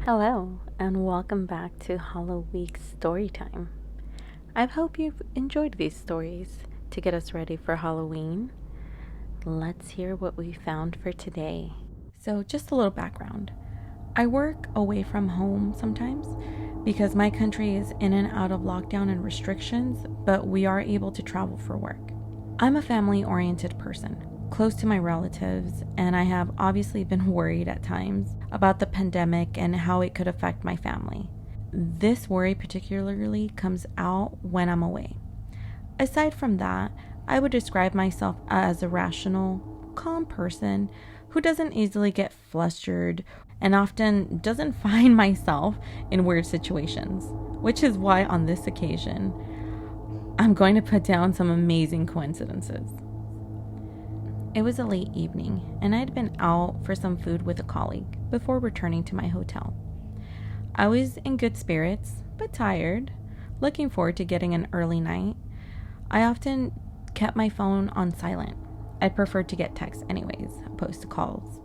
Hello, and welcome back to Hollow Week Storytime. I hope you've enjoyed these stories to get us ready for Halloween. Let's hear what we found for today. So, just a little background. I work away from home sometimes because my country is in and out of lockdown and restrictions, but we are able to travel for work. I'm a family oriented person, close to my relatives, and I have obviously been worried at times about the pandemic and how it could affect my family. This worry particularly comes out when I'm away. Aside from that, I would describe myself as a rational, calm person who doesn't easily get flustered and often doesn't find myself in weird situations, which is why on this occasion, I'm going to put down some amazing coincidences. It was a late evening, and I had been out for some food with a colleague before returning to my hotel. I was in good spirits, but tired, looking forward to getting an early night. I often kept my phone on silent. I preferred to get texts anyways, opposed to calls.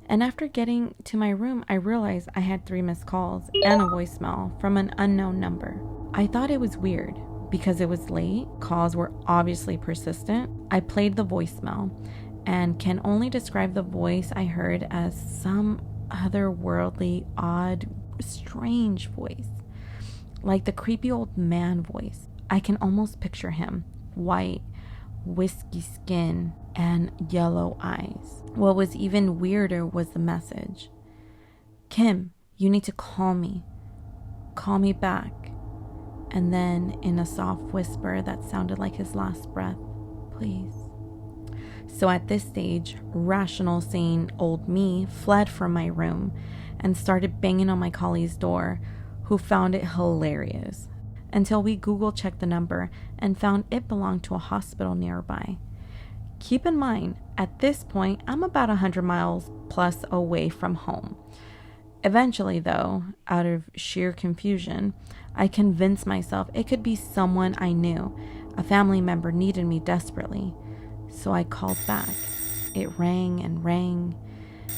And after getting to my room, I realized I had 3 missed calls and a voicemail from an unknown number. I thought it was weird because it was late, calls were obviously persistent. I played the voicemail and can only describe the voice I heard as some otherworldly, odd, strange voice, like the creepy old man voice. I can almost picture him, white, whiskey skin, and yellow eyes. What was even weirder was the message. Kim, you need to call me. Call me back. And then in a soft whisper that sounded like his last breath, please. So at this stage, rational, sane old me fled from my room and started banging on my colleague's door, who found it hilarious, until we Google checked the number and found it belonged to a hospital nearby. Keep in mind, at this point, I'm about 100 miles plus away from home. Eventually, though, out of sheer confusion, I convinced myself it could be someone I knew. A family member needed me desperately. So I called back. It rang,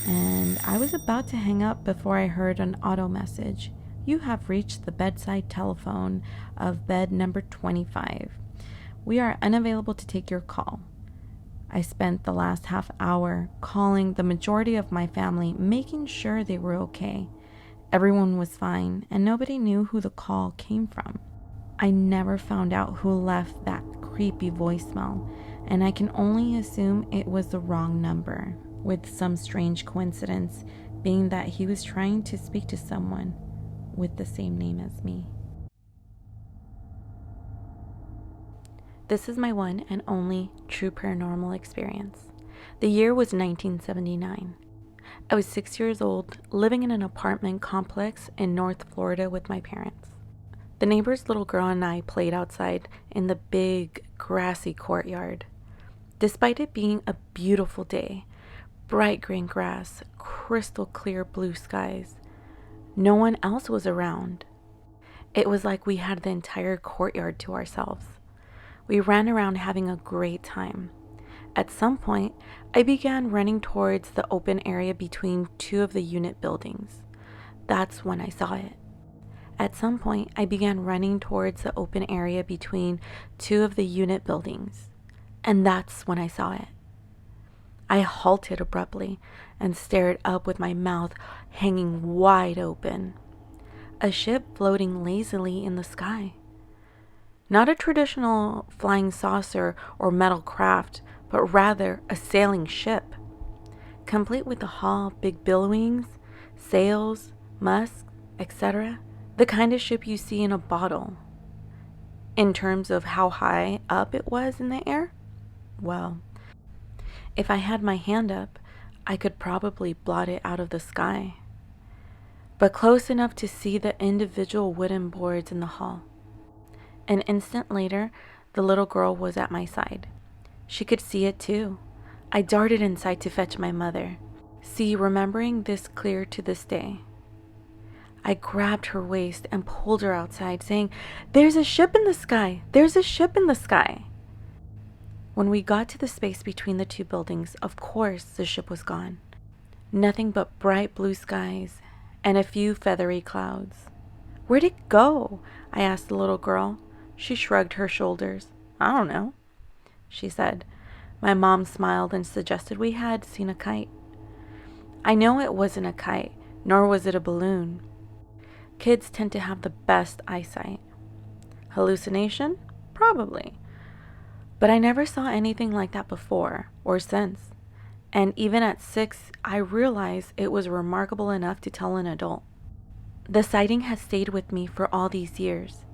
and I was about to hang up before I heard an auto message. You have reached the bedside telephone of bed number 25. We are unavailable to take your call. I spent the last half hour calling the majority of my family, making sure they were okay. Everyone was fine, and nobody knew who the call came from. I never found out who left that creepy voicemail, and I can only assume it was the wrong number, with some strange coincidence being that he was trying to speak to someone with the same name as me. This is my one and only true paranormal experience. The year was 1979. I was 6 years old, living in an apartment complex in North Florida with my parents. The neighbor's little girl and I played outside in the big, grassy courtyard. Despite it being a beautiful day, bright green grass, crystal clear blue skies, no one else was around. It was like we had the entire courtyard to ourselves. We ran around having a great time. At some point, I began running towards the open area between 2 of the unit buildings. That's when I saw it. At some point, I began running towards the open area between 2 of the unit buildings. And that's when I saw it. I halted abruptly and stared up with my mouth hanging wide open. A ship floating lazily in the sky. Not a traditional flying saucer or metal craft, but rather a sailing ship, complete with a hull, big billowings, sails, masts, etc. The kind of ship you see in a bottle. In terms of how high up it was in the air, well, if I had my hand up, I could probably blot it out of the sky, but close enough to see the individual wooden boards in the hull. An instant later, the little girl was at my side. She could see it too. I darted inside to fetch my mother. See, remembering this clear to this day. I grabbed her waist and pulled her outside, saying, "There's a ship in the sky! There's a ship in the sky!" When we got to the space between the 2 buildings, of course the ship was gone. Nothing but bright blue skies and a few feathery clouds. Where'd it go? I asked the little girl. She shrugged her shoulders. I don't know, she said. My mom smiled and suggested we had seen a kite. I know it wasn't a kite, nor was it a balloon. Kids tend to have the best eyesight. Hallucination? Probably. But I never saw anything like that before or since. And even at 6, I realized it was remarkable enough to tell an adult. The sighting has stayed with me for all these years.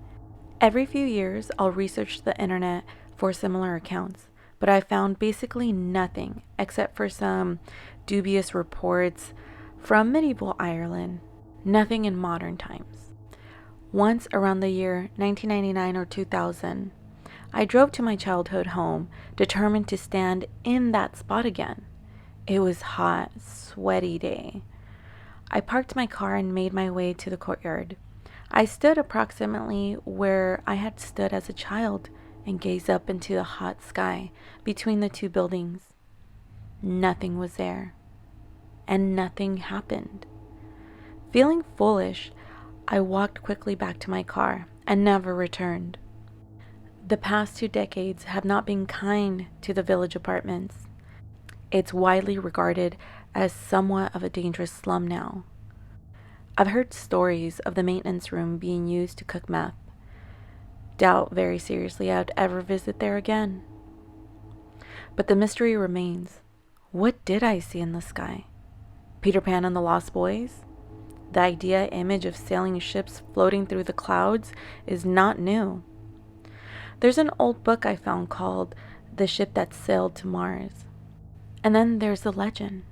Every few years, I'll research the internet for similar accounts, but I found basically nothing except for some dubious reports from medieval Ireland, nothing in modern times. Once around the year 1999 or 2000, I drove to my childhood home, determined to stand in that spot again. It was hot, sweaty day. I parked my car and made my way to the courtyard. I stood approximately where I had stood as a child and gazed up into the hot sky between the two buildings. Nothing was there, and nothing happened. Feeling foolish, I walked quickly back to my car and never returned. The past 2 decades have not been kind to the Village Apartments. It's widely regarded as somewhat of a dangerous slum now. I've heard stories of the maintenance room being used to cook meth. Doubt very seriously I'd ever visit there again. But the mystery remains. What did I see in the sky? Peter Pan and the Lost Boys? The image of sailing ships floating through the clouds is not new. There's an old book I found called The Ship That Sailed to Mars. And then there's the legend.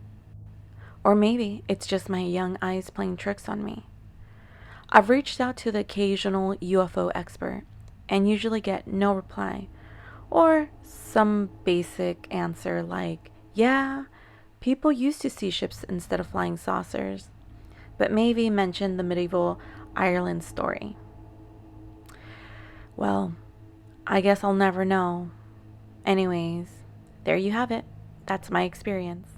Or maybe it's just my young eyes playing tricks on me. I've reached out to the occasional UFO expert and usually get no reply, or some basic answer like, yeah, people used to see ships instead of flying saucers, but maybe mention the medieval Ireland story. Well, I guess I'll never know. Anyways, there you have it. That's my experience.